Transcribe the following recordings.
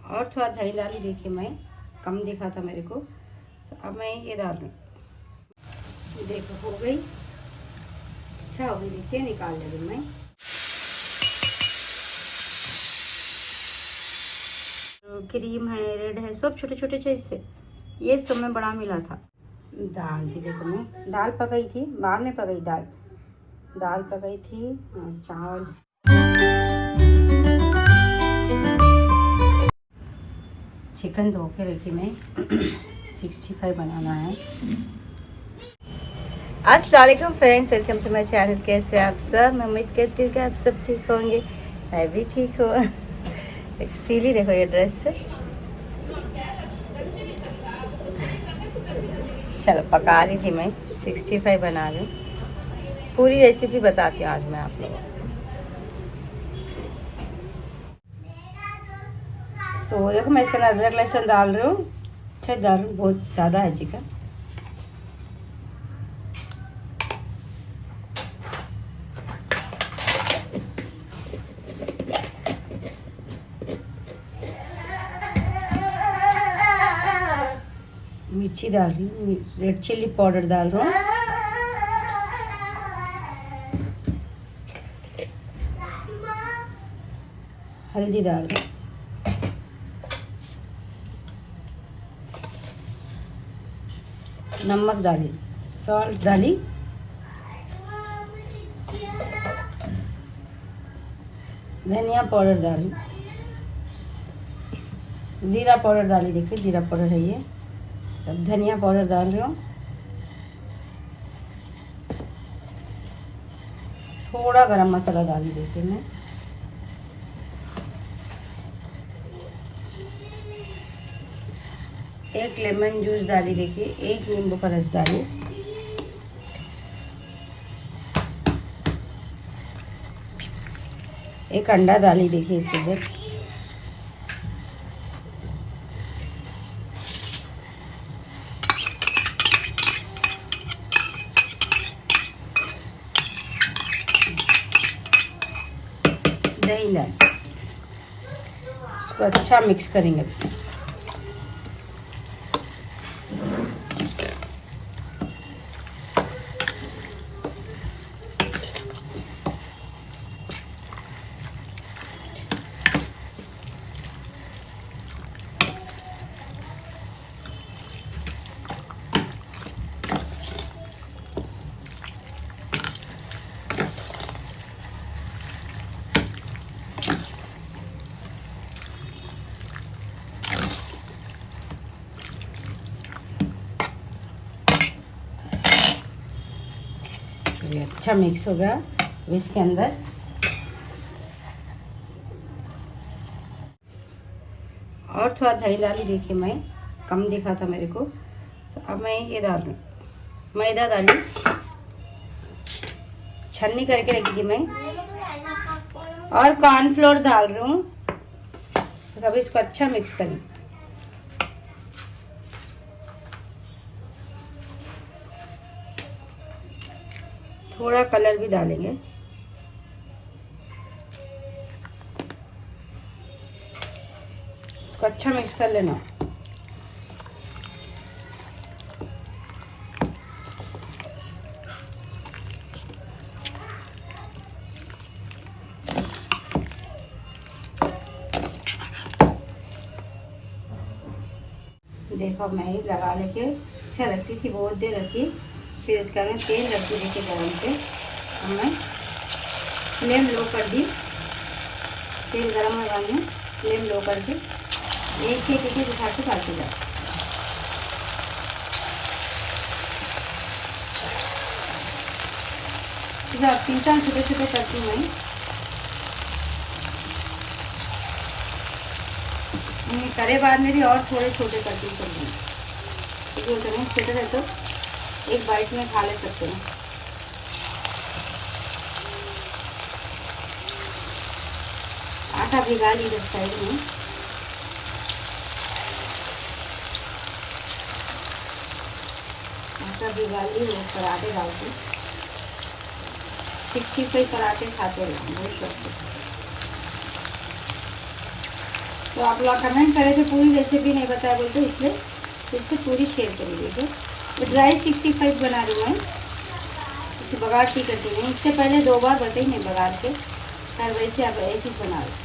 और थोड़ा दही डाली, देखिए मैं कम दिखा था मेरे को, तो अब मैं ये डाल दूँ। देखो हो गई, अच्छा हो गई, देखिए निकाल ले रही मैं। क्रीम है, रेड है, सब छोटे छोटे चीज़ से, ये सब में बड़ा मिला था। दाल थी, देखो मैं दाल पकाई थी, बाद में पकाई दाल पकाई थी और चावल। चिकन धो के रखी मैं 65 बनाना है। अस्सलाम वालेकुम friends, welcome to my channel. कैसे आप सब? मैं उम्मीद करती हूँ कि आप सब ठीक होंगे, मैं भी ठीक हूँ। सीली देखो ये ड्रेस से। चलो पका रही थी मैं, 65 बना रही हूँ। पूरी रेसिपी बताती हूँ आज मैं आप लोगों को। तो देखो मैं इसके अंदर अदरक लहसुन डाल रही हूँ, अच्छा डाल रही हूँ, बहुत ज़्यादा है चिकन। मिर्ची डाल रही हूँ, रेड चिल्ली पाउडर डाल रहा हूँ, हल्दी डाल रही हूँ, नमक डाली, सॉल्ट डाली, धनिया पाउडर डाली, जीरा पाउडर डाली, देखिए जीरा पाउडर है ये। तब धनिया पाउडर डाल रही हूँ, थोड़ा गरम मसाला डाली, देखिए मैं। एक लेमन जूस डाली, देखिए एक नींबू का रस डाली, एक अंडा डाली, देखिए इसके अंदर। दही डाल, इसको अच्छा मिक्स करेंगे। ये अच्छा मिक्स हो गया, इसके अंदर और थोड़ा दही डाली, देखिए मैं कम दिखा था मेरे को, तो अब मैं ये डाल रही हूँ। मैदा डाली, छन्नी करके रखी थी मैं, और कॉर्नफ्लोर डाल रही हूँ। तो अब इसको अच्छा मिक्स करें। थोड़ा कलर भी डालेंगे, इसको अच्छा मिक्स कर लेना। देखो मैं लगा लेके अच्छा रखती थी, बहुत देर रखी, फिर इसके अंदर तेल रखती, देखिए गरम पे। अब मैं फ्लेम लो कर दी, तेल गरम होगा में फ्लेम लो करके एक एक दिखा के काटे जाए। तीन छोटे छोटे करती हूँ मैं, करे बाद में भी और थोड़े छोटे करती हूँ सब्जी, क्योंकि उतने छोटे रहे तो एक बाइट में खा ले सकते हैं। आटा भिगा ली इस साइड में, आटा भिगा ली, वो पराठे डालते 65 पराठे खाते रहे बहुत शौक से। तो आप लोग कमेंट करे थे पूरी रेसिपी नहीं बताया बोलते, इसलिए फिर से पूरी शेयर कर लीजिए। तो ड्राई 65 बना रही हूँ मैं, इसे बघार की करती नहीं। इससे पहले 2 बार बताई नहीं बघार के, खैर वैसे आप ऐसे ही बना लो।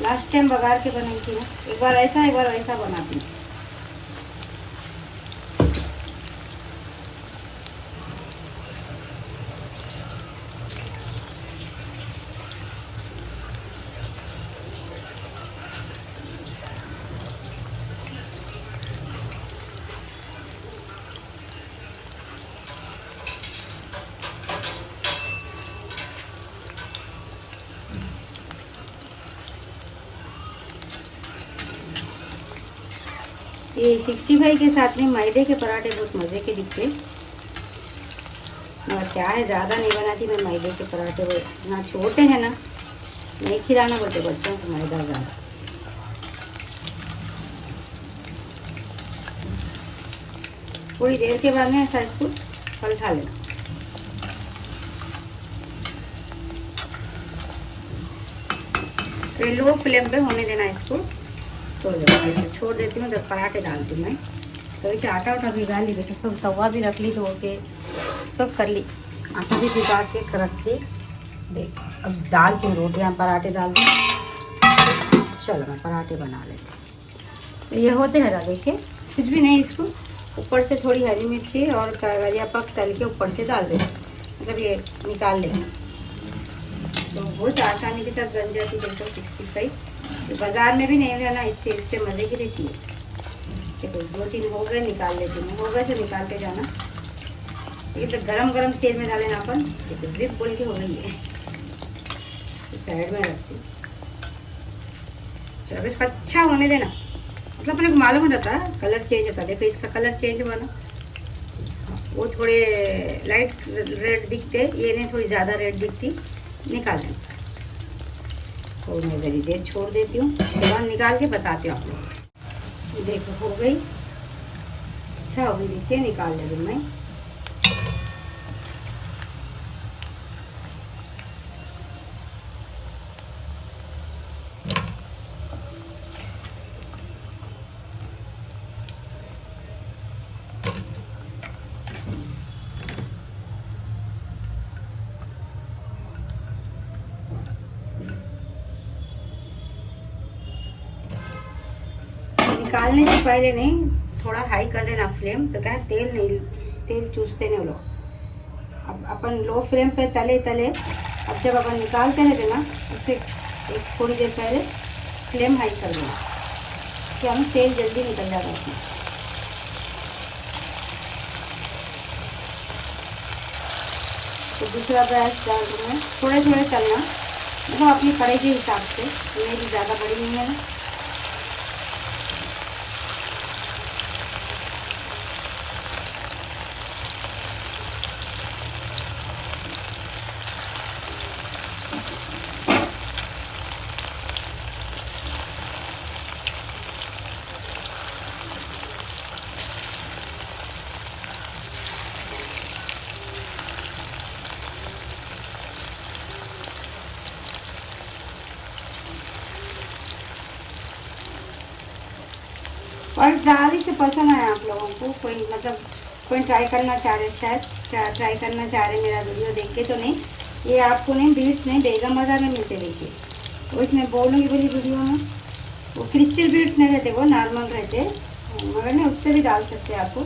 लास्ट टाइम बघार के बनाई थी ना, एक बार ऐसा एक बार वैसा बनाती हूँ। ये 65 के साथ में मैदे के पराठे बहुत मज़े के दिखते। और क्या है, ज़्यादा नहीं बनाती मैं मैदे के पराठे, वो ना छोटे हैं ना, नहीं खिलाना बोलते बच्चों को मैदा ज़्यादा। थोड़ी देर के बाद में ऐसा इसको पलटा लेना। तो लो फ्लेम पे होने देना इसको, छोड़ देती हूँ। 10 पराठे डालती हूँ मैं। तो इसे आटा उटा भिगा ली बेटा, सब तवा भी रख ली धो के, सब कर ली। आटा भी भिगा के रख के देख, अब डालती हूँ रोटियाँ, पराठे डाल दी। चलो मैं पराठे बना लेती हूँ। तो ये होते हरा, देखिए कुछ भी नहीं। इसको ऊपर से थोड़ी हरी मिर्ची और करिया पक तल के ऊपर से डाल दें, मतलब ये निकाल लेंगे। तो बहुत आसानी के साथ बन जाती है। देखो 65 तो बाज़ार में भी नहीं रहना, इससे मज़े की रहती है। देखो 2-3 हो गए, निकाल लेती हूँ। हो गए तो निकालते जाना। ये तो गरम तेल में डालेना अपन। देखो जिप बोल के हो गई है, साइड में रखती हूँ। चलो इसको अच्छा होने देना, मतलब अपने को मालूम रहता है कलर चेंज होता है। देखो इसका कलर चेंज हुआ ना, वो थोड़े लाइट रेड दिखते, ये नहीं थोड़ी ज़्यादा रेड दिखती। निकाल दें और मैं जरी देर छोड़ देती हूँ, उसके बाद निकाल के बताती हूँ आप लोग। देखो हो गई, अच्छा हो गई, देखिए निकाल ले मैं। निकालने से पहले नहीं, थोड़ा हाई कर देना फ्लेम, तो क्या तेल चूसते नहीं लोग। अब अपन लो फ्लेम पे तले। अब जब अपन निकालते हैं ना, उससे एक थोड़ी देर पहले फ्लेम हाई कर देना, कि हम तेल जल्दी निकल जाता है उसमें। तो दूसरा गैस डाल दूँगा, थोड़े तलना, मतलब अपनी कढ़ाई के हिसाब से, मेरी ज़्यादा बड़ी नहीं है ना। और दाल से पसंद आया आप लोगों को, कोई मतलब कोई ट्राई करना चाह रहे, शायद ट्राई करना चाह रहे मेरा वीडियो देख के। तो नहीं, ये आपको नहीं, बीट्स नहीं, बेगम बाज़ार में मिलते। देखिए वो इसमें बोलूँगी बोली वीडियो में, वो क्रिस्टल बीट्स नहीं रहते, वो नॉर्मल रहते, मगर नहीं उससे भी डाल सकते हैं आपको।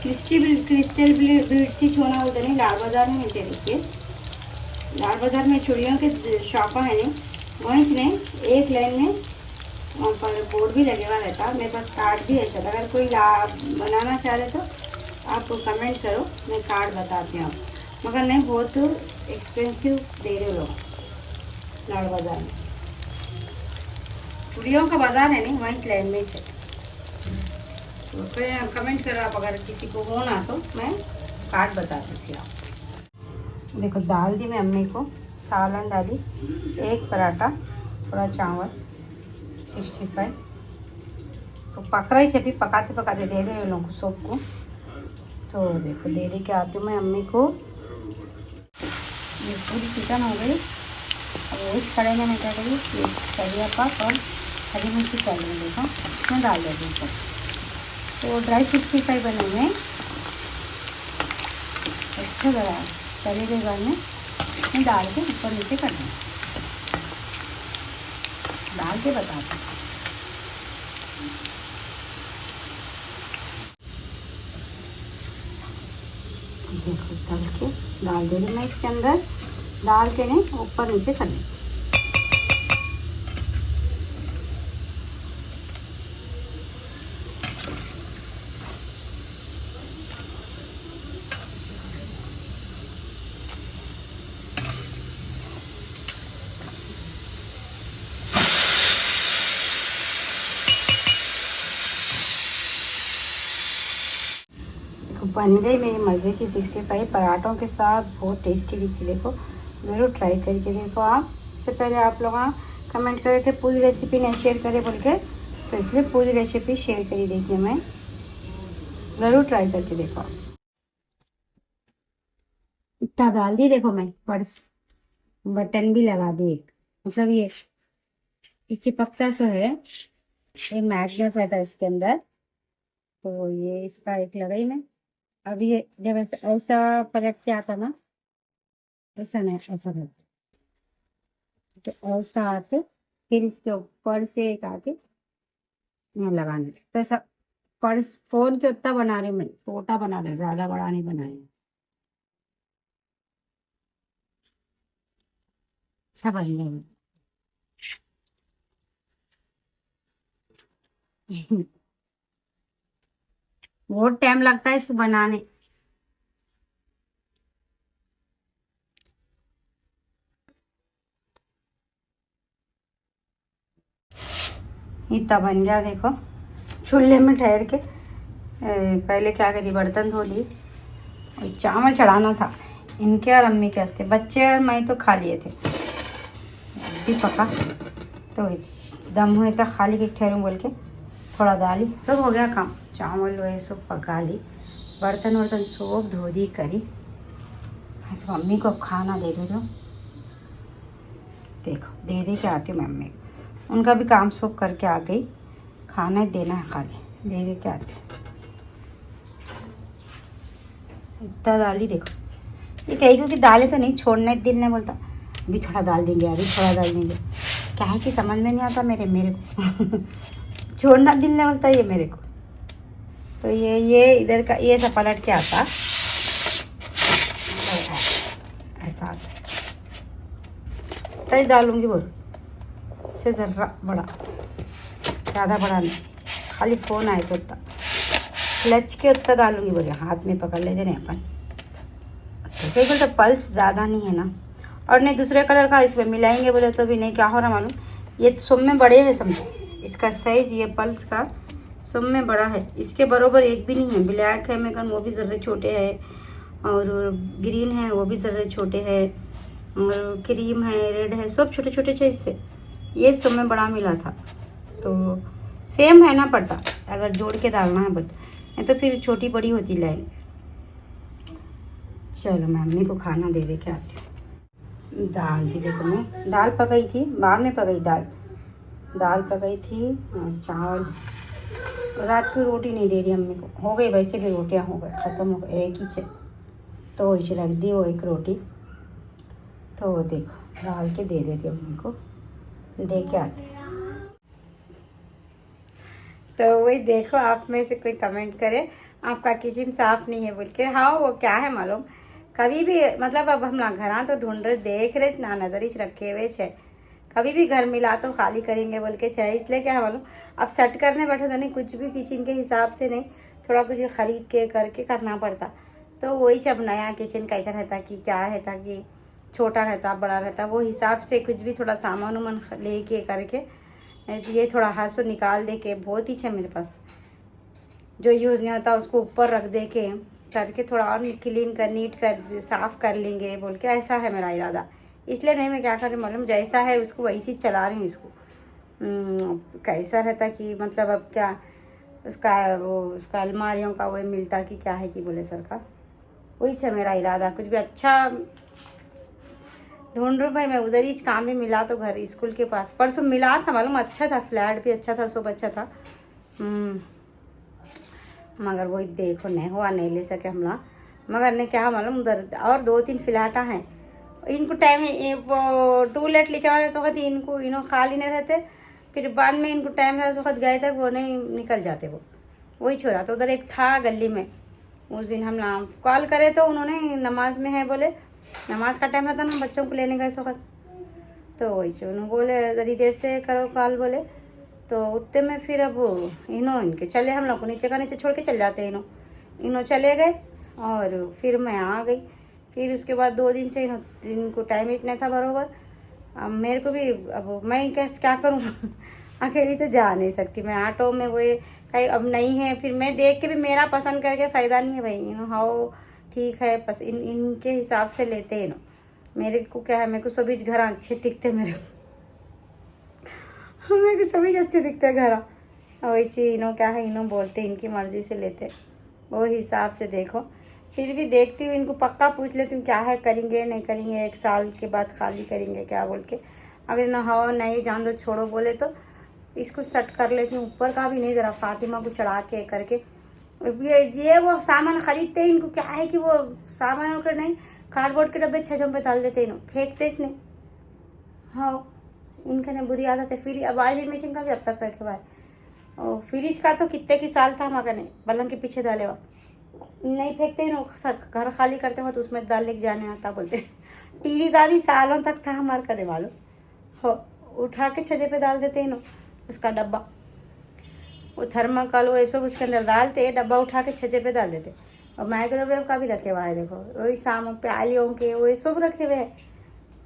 क्रिस्टल बीट्स ही छोना बोलते नहीं, लाल बाज़ार में मिलते। देखिए लाल बाज़ार में चूड़ियों के शॉप है नहीं, वहीं नहीं, एक लाइन में वहाँ पर बोर्ड भी लगे हुआ रहता। मेरे पास कार्ड भी है सर, अगर कोई बनाना चाह रहे तो आप कमेंट करो, मैं कार्ड बताती हूँ आप। मगर नहीं, बहुत एक्सपेंसिव दे रहे लोग लाल बाज़ार में। चूड़ियों का बाज़ार है नहीं, वहीं लाइन में है। तो फिर कमेंट करो आप, अगर किसी को हो ना तो मैं कार्ड बता सकती हूँ आप। देखो दाल दी मैं अम्मी को, सालन डाली, एक पराठा, थोड़ा चावल, 65 तो पक रही है, पकाते पकाते दे दे लोगों को सबको। तो देखो दे के आती हूँ मैं अम्मी को। ये पूरी चिकन हो गई। अब इस कढ़ाई में मैं क्या करूँ, ये करिया पाक और हरी मिर्ची कर लूँ, देखो इसमें डाल देती हूँ। तो ड्राई 65 बनाएंगे अच्छा लगा, तले के बाद में डाल के ऊपर नीचे कर दें, डाल के बताते हैं। देखो तल के डाल दे रही मैं इसके अंदर, डाल के नहीं ऊपर नीचे कर दें। बन गई मेरी मज़े की 65 पराठों के साथ, बहुत टेस्टी दिखती। देखो ज़रूर ट्राई करके देखो आप। इससे पहले आप लोग कमेंट करे थे पूरी रेसिपी नहीं शेयर करे बोल के, तो इसलिए पूरी रेसिपी शेयर करी। देखिए मैं, ज़रूर ट्राई करके देखो। इतना डाल दी देखो, मैं पर्स बटन भी लगा दी एक, मतलब ये चिपकता सो है, ये मैग्नेट रहता है इसके अंदर, तो ये इसका एक लगाई मैं। अब ये जब ऐसा पलट के आता ना, ऐसा नहीं, ऐसा रहता, तो ऐसा आके फिर इसके ऊपर से एक आके मैं लगाने, तो ऐसा पर्स फोन के उतना बना रही हूँ मैं, छोटा बना रही हूँ, ज्यादा बड़ा नहीं बनाया। अच्छा बन गया। बहुत टाइम लगता है इसको बनाने। इतना बन गया देखो, चूल्हे में ठहर के पहले क्या करी, बर्तन धो ली और चावल चढ़ाना था इनके और अम्मी के वास्ते, बच्चे और मैं तो खा लिए थे, भी पका तो दम हुए तो खाली के ठहरूँ बोल के थोड़ा डाली, सब हो गया काम, चावल वही सब पका ली, बर्तन वर्तन सब धो दी करी। ऐसे मम्मी को खाना दे दे रही हूँ, देखो दे दे के आती हूँ मम्मी को, उनका भी काम सब करके आ गई, खाना देना है खाली, दे दे के आती हूँ। इतना दाली देखो, ये कहीं क्योंकि दालें तो नहीं छोड़ने दिल नहीं बोलता, अभी थोड़ा डाल देंगे, अभी थोड़ा डाल देंगे, क्या है कि समझ में नहीं आता मेरे को छोड़ना दिल नहीं बोलता ये मेरे को। तो ये इधर का ये सब पलट के आता, ऐसा आता तभी डालूंगी, बोल इससे ज़रा बड़ा, ज़्यादा बड़ा नहीं, खाली फ़ोन आए से उतना क्लच के उतना डालूंगी, बोले हाथ में पकड़ लेते नहीं अपन, ठीक है। तो पल्स ज़्यादा नहीं है ना, और नहीं दूसरे कलर का इसमें मिलाएंगे बोले तो भी नहीं, क्या हो रहा मालूम, ये सब में बड़े हैं समझो, इसका साइज़ ये पल्स का सब में बड़ा है, इसके बरोबर एक भी नहीं है। ब्लैक है मेकन, वो भी ज़र्रे छोटे हैं, और ग्रीन है वो भी ज़र्रे छोटे हैं, और क्रीम है, रेड है, सब छोटे छोटे से, इससे ये सब में बड़ा मिला था, तो सेम रहना पड़ता अगर जोड़ के डालना है बोलते, नहीं तो फिर छोटी बड़ी होती लाइन। चलो मैं मम्मी को खाना दे दे के आती हूँ। दाल थी देखो, मैं दाल पकाई थी, बाद में पकाई दाल पकाई थी और चावल, रात की रोटी नहीं दे रही अम्मी को, हो गई वैसे भी रोटियां हो गई, ख़त्म हो गई, एक ही से तो इसे रख दी वो एक रोटी, तो वो देखो डाल के दे देती अम्मी को, दे के आते। तो वही देखो, आप में से कोई कमेंट करे आपका किचन साफ नहीं है बोल के, हाँ वो क्या है मालूम, कभी भी मतलब अब हम ना घर तो ढूंढ रहे देख रहे ना नजर रखे हुए छे, कभी भी घर मिला तो खाली करेंगे बोल के छे, इसलिए क्या है मालूम, अब सेट करने बैठे तो नहीं कुछ भी किचन के हिसाब से नहीं, थोड़ा कुछ खरीद के करके करना पड़ता, तो वही जब नया किचन कैसा रहता कि क्या रहता कि छोटा रहता बड़ा रहता, वो हिसाब से कुछ भी थोड़ा सामान उमान ले के करके, ये थोड़ा हाथ से निकाल दे के, बहुत ही है मेरे पास जो यूज़ नहीं होता उसको ऊपर रख दे के करके थोड़ा और क्लीन कर नीट कर साफ़ कर लेंगे बोल के, ऐसा है मेरा इरादा। इसलिए नहीं मैं क्या कर रही मालूम, जैसा है उसको वैसे ही चला रही हूँ इसको। कैसा रहता कि मतलब अब क्या उसका अलमारियों का वो मिलता कि क्या है कि बोले सर का, वही है मेरा इरादा। कुछ भी अच्छा ढूंढ रहा भाई मैं, उधर ही काम भी मिला तो घर स्कूल के पास परसों मिला था मालूम, अच्छा था, फ्लैट भी अच्छा था, सब अच्छा था। मगर वही देखो नहीं हुआ, नहीं ले सके हम लोग। मगर ने क्या मालूम उधर और 2-3 फ्लैटा हैं, इनको टाइम वो टूलेट लिखे वाले वक्त इनको इन्हों खाली नहीं रहते, फिर बाद में इनको टाइम रहा वक्त गए तक वो नहीं निकल जाते। वो वही छोड़ा तो उधर एक था गली में, उस दिन हम नाम कॉल करे तो उन्होंने नमाज में है बोले, नमाज का टाइम रहता ना बच्चों को लेने गए इस वक्त, तो वही उन्होंने बोले जरी देर से करो कॉल बोले, तो उतने में फिर अब इनके चले, हम लोग को नीचे का नीचे छोड़ के चल जाते हैं, इन्हों चले गए और फिर मैं आ गई। फिर उसके बाद 2 दिन से इनको टाइम ही नहीं था बरोबर। अब मेरे को भी अब मैं क्या करूँ अकेली तो जा नहीं सकती मैं, ऑटो में वो कहीं अब नहीं है, फिर मैं देख के भी मेरा पसंद करके फ़ायदा नहीं है भाई। हाँ ठीक है, बस इनके हिसाब से लेते हैं मेरे को क्या है, मेरे को सभी घर अच्छे दिखते मेरे को सभी अच्छे दिखते हैं घर, वही चीज़ इन्हों क्या है, इन्हों बोलते इनकी मर्ज़ी से लेते, वो हिसाब से देखो। फिर भी देखती हूँ इनको, पक्का पूछ लेती हूँ क्या है, करेंगे नहीं करेंगे, 1 साल के बाद खाली करेंगे क्या बोल के। अगर ना हो नहीं जान दो छोड़ो बोले तो इसको सेट कर लेती हूँ, ऊपर का भी नहीं, ज़रा फातिमा को चढ़ा के करके। ये वो सामान खरीदते हैं, इनको क्या है कि वो सामान होकर नहीं कार्डबोर्ड के डब्बे 6 पे डाल देते हैं, फेंकते इसने। हाँ इनका ने बुरी आदत है। फिर अब वॉशिंग मशीन का भी अब तक रखे हुआ है, और फ्रिज का तो कितने की साल था मगर नहीं बलंग के पीछे डाले हुआ, नहीं फेंकते हैं, घर खाली करते हो तो उसमें डाल लेके जाने आता बोलते। टीवी का भी सालों तक था हमारे करने वालों, हो उठा के छज्जे पे डाल देते हैं उसका डब्बा, वो थर्माकोल वो सब उसके अंदर डालते, डब्बा उठा के छज्जे पे डाल देते। और माइक्रोवेव का भी रखे हुआ है, देखो वही शाम प्यालियों के वो सब रखे हुए हैं।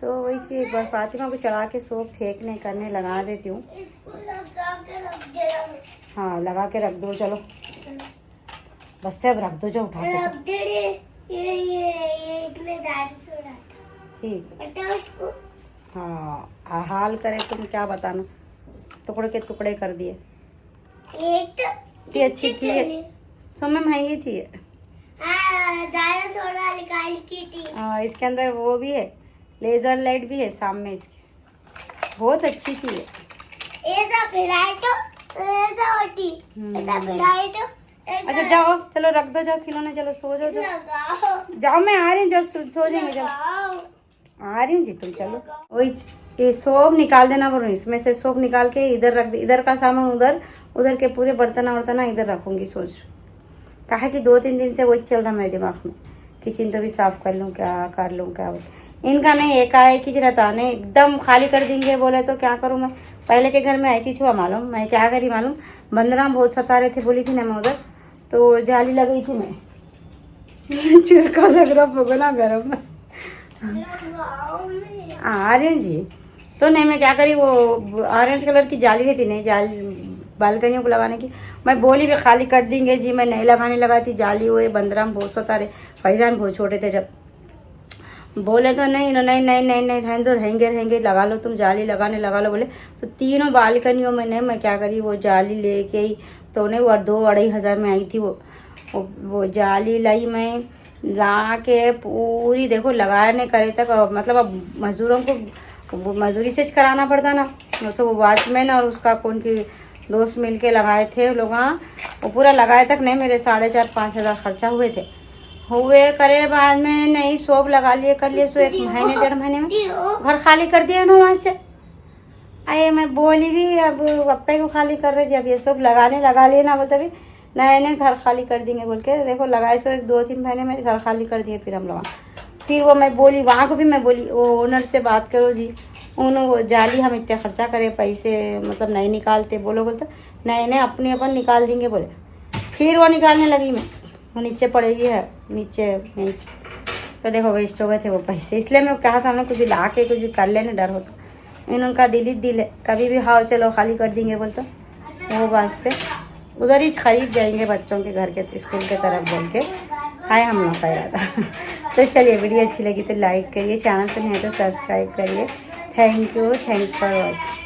तो वही चीज फातिमा को चढ़ा के सब फेंकने करने लगा देती हूँ। हाँ लगा के रख दो, चलो बस से अब रख दो, जो उठा के ठीक। हाँ हाल करे तुम क्या बताना, टुकड़े के टुकड़े कर दिए। अच्छी थी सब में महंगी थी, हाँ इसके अंदर वो भी है, लेजर लाइट भी है सामने इसके, बहुत अच्छी थी। अच्छा जाओ चलो रख दो, जाओ खिलौने, चलो सो जाओ, जाओ मैं आ रही हूँ, जाओ सो जाएंगे, जाओ आ रही हूँ जी तुम चलो। वही ये सोप निकाल देना बोलो, इसमें से सोप निकाल के इधर रख दे, इधर का सामान उधर, उधर के पूरे बर्तन वर्तन इधर रखूंगी। सोच कहा कि 2-3 दिन से वही चल रहा मेरे दिमाग में, किचन तो भी साफ कर लूँ क्या कर लूँ क्या। इनका नहीं एकाएक ही रहता, नहीं एकदम खाली कर देंगे बोले तो क्या करूँ मैं। पहले के घर में ऐसी छुआ मालूम, मैं क्या करी मालूम, बंदरा बहत सता रहे थे बोली थी ना मैं उधर, तो जाली लगाई थी मैं चुरका लग रहा भगोना गरम में आ रही हूँ जी। तो नहीं मैं क्या करी, वो ऑरेंज कलर की जाली रहती नहीं, जाली बालकनियों को लगाने की, मैं बोली भी खाली कर देंगे जी, मैं नहीं लगाने लगा थी जाली, वो बंदरा बहुत सता रहे, फैजान बहुत छोटे थे जब, बोले तो नहीं नहीं नहीं नहीं नहीं रहने दो, रहेंगे लगा लो तुम जाली लगाने लगा लो बोले। तो तीनों बालकनियों में नहीं मैं क्या करी, वो जाली लेके ही तो नहीं वो 2-2.5 हज़ार में आई थी वो जाली लाई मैं, ला के पूरी देखो लगाने करे तक, मतलब अब मजदूरों को मजदूरी से कराना पड़ता ना, तो वो वॉचमैन और उसका कौन की दोस्त मिल के लगाए थे लोग, हाँ वो पूरा लगाए तक नहीं मेरे 4.5-5 हज़ार खर्चा हुए थे। हुए करे बाद में नहीं सोप लगा लिए कर लिए, सो 1 महीने 1.5 महीने में घर खाली कर दिया ना वहाँ से। अरे मैं बोली भी अब कहीं को खाली कर रहे जी, अब ये सोप लगाने लगा लिए ना बोलते भी नए घर खाली कर देंगे बोल के, देखो लगाए सो 2-3 महीने में घर खाली कर दिए। फिर हम लोग फिर वो मैं बोली वहाँ को भी मैं बोली वो ओनर से बात करो जी, वो जाली हम इतने खर्चा करें पैसे मतलब नहीं निकालते, बोलो बोलते नहीं अपनी अपन निकाल देंगे बोले। फिर वो निकालने लगी मैं, वो नीचे पड़ेगी है नीचे, तो देखो वेस्ट हो गए थे वो पैसे, इसलिए मैं कहा था कुछ भी ला के कुछ भी कर लेने डर होता। इनका दिल ही दिल है, कभी भी हाँ चलो खाली कर देंगे बोलते, वो बात से उधर ही खरीद जाएंगे बच्चों के घर के स्कूल के तरफ बोल के हाय हम लोग का इरादा। तो चलिए वीडियो अच्छी लगी तो लाइक करिए, चैनल पर नहीं है तो सब्सक्राइब करिए। Thank you, thanks for watching.